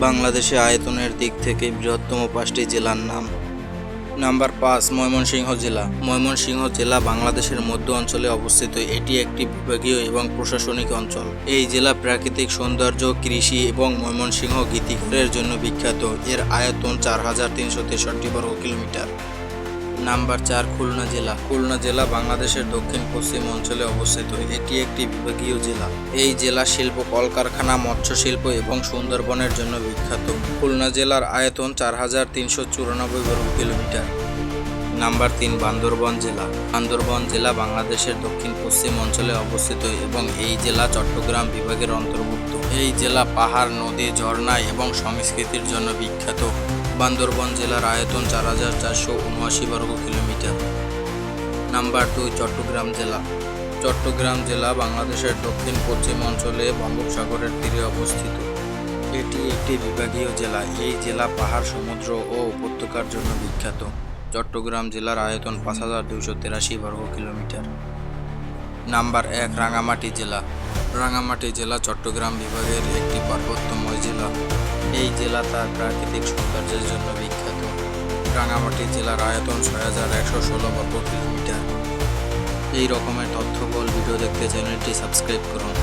বাংলাদেশে আয়তনের দিক থেকে বৃহত্তম 5টি জেলার নাম। নাম্বার 5, ময়মনসিংহ জেলা। ময়মনসিংহ জেলা বাংলাদেশের মধ্য অঞ্চলে অবস্থিত। এটি একটি বিভাগীয় এবং প্রশাসনিক অঞ্চল। এই জেলা প্রাকৃতিক সৌন্দর্য, কৃষি এবং ময়মনসিংহ গীতিকারের জন্য বিখ্যাত। এর আয়তন 4363 বর্গ কিলোমিটার। নাম্বার 4, খুলনা জেলা। খুলনা জেলা বাংলাদেশের দক্ষিণ পশ্চিম অঞ্চলে অবস্থিত। এটি একটি বিভাগীয় জেলা। এই জেলা শিল্প, কলকারখানা, মৎস্য শিল্প এবং সুন্দরবনের জন্য বিখ্যাত। খুলনা জেলার আয়তন 4394 বর্গ কিলোমিটার। নাম্বার 3, বান্দরবান জেলা। বান্দরবান জেলা বাংলাদেশের দক্ষিণ পশ্চিম অঞ্চলে অবস্থিত এবং এই জেলা চট্টগ্রাম বিভাগের অন্তর্ভুক্ত। এই জেলা পাহাড়, নদী, ঝর্ণা এবং সংস্কৃতির জন্য বিখ্যাত। বান্দরবান জেলার আয়তন 4479 বর্গ কিলোমিটার। নাম্বার 2, চট্টগ্রাম জেলা। চট্টগ্রাম জেলা বাংলাদেশের দক্ষিণ পশ্চিম অঞ্চলে বঙ্গোপসাগরের তীরে অবস্থিত। এটি একটি বিভাগীয় জেলা। এই জেলা পাহাড়, সমুদ্র ও উপত্যকার জন্য বিখ্যাত। চট্টগ্রাম জেলার আয়তন 5283 বর্গ কিলোমিটার। নাম্বার 1, রাঙ্গামাটি জেলা। রাঙ্গামাটি জেলা চট্টগ্রাম বিভাগের একটি পার্বত্যময় জেলা। এই জেলা তার প্রাকৃতিক সৌন্দর্যের জন্য বিখ্যাত। রাঙ্গামাটি জেলার আয়তন 6116 বর্গ কিলোমিটার। এই রকমের তথ্যবহুল ভিডিও দেখতে চ্যানেলটি সাবস্ক্রাইব করুন।